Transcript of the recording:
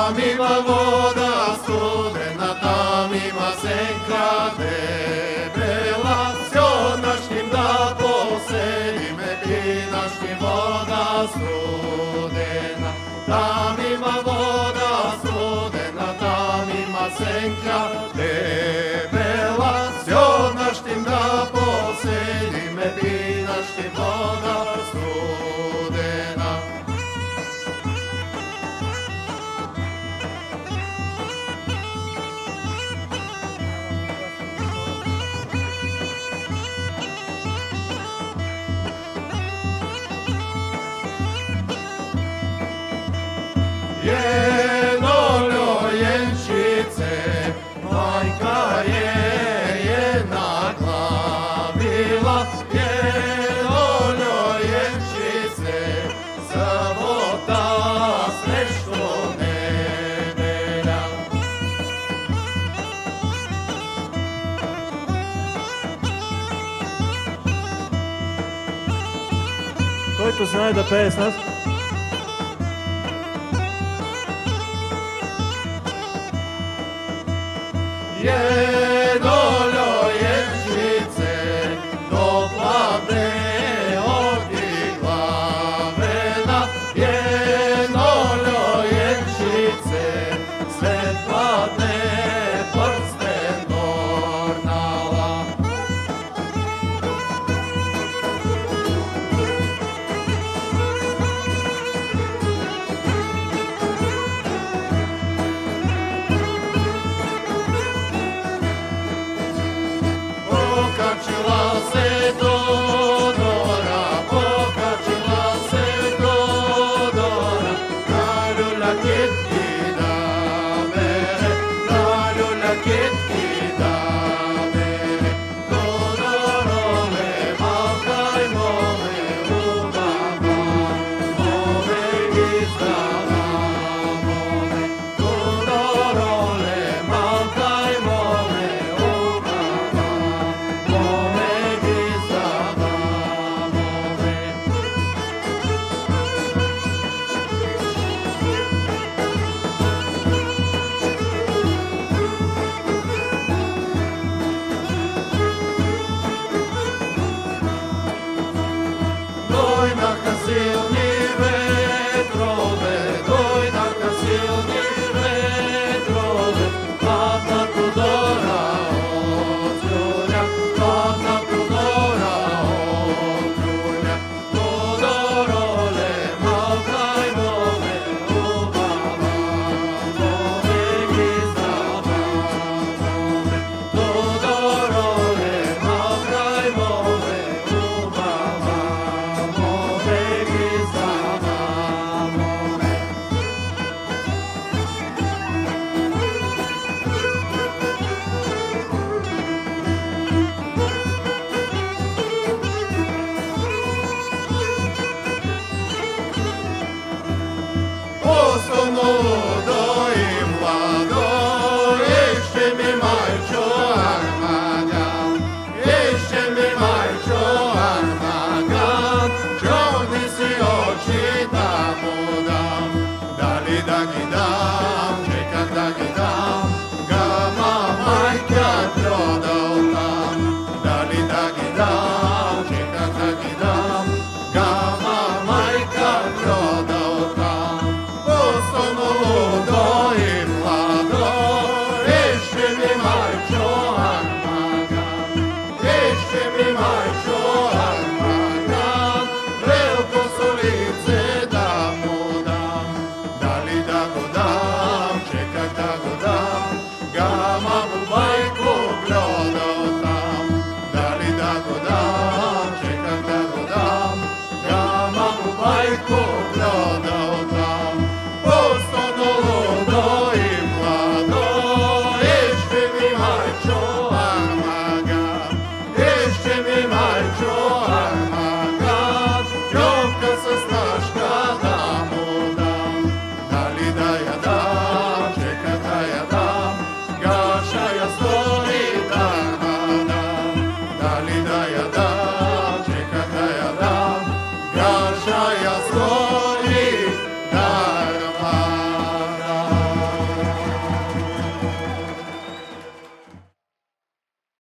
Там има вода студена, там има сенка дебела. Сјоднаш ним да поселиме, пинаш ним вода студена. Там има вода студена, там има сенка дебела. Сјоднаш ним да поселиме, пинаш ним вода студена. Jedno ljojenčice, majka je naglavila. Jedno ljojenčice, sabota nešto nedelja. Който знае да пее с нас? Jedno ljojenčice, doplavne ogi glavena. Jedno ljojenčice, svet padne prsten ornala. Pokačila se Dodora, pokačila se Dodora, na ljulja kitki da bere, na ljulja kitki da bere. Dodorove, makaj mome ubava, mome izdava mome. Dodorove, makaj mome ubava, mome izdava mome. Dojnaha silni vetrove, dojnaha silni vetrove, hladna Dodora od ljulja, hladna Dodora od ljulja. Dodorole, makaj mome ubava, mome izdava mome. Dodorole, makaj mome ubava, mome izdava mome. Osnovno ludo i mlado, išće mi majčo Armagan, išće mi majčo Armagan, čovni si oči da mu dam, da li da gi dam, čekam da gi dam, ga majka prodao tam, da li da gi dam, čekam da gi dam, ga majka prodao tam. Osnovno ludo i mlado, išće mi majčo Armagan, išće mi majčo Armagan, veliko su lice da mu dam, da li da go dam, čekam da go dam, ga mamu bajku gledao tam, da li da go dam, čekam da go dam, ga mamu bajku gledao tam. Osnovno ludo i mlado, išće mi majčo Armagan, išće mi majčo Armagan, ljubka se snaška da mu dam, da li da ja dam, čekam da ja dam, gaša ja stori da dam, da li da ja dam, čekam da ja dam, gaša ja stori.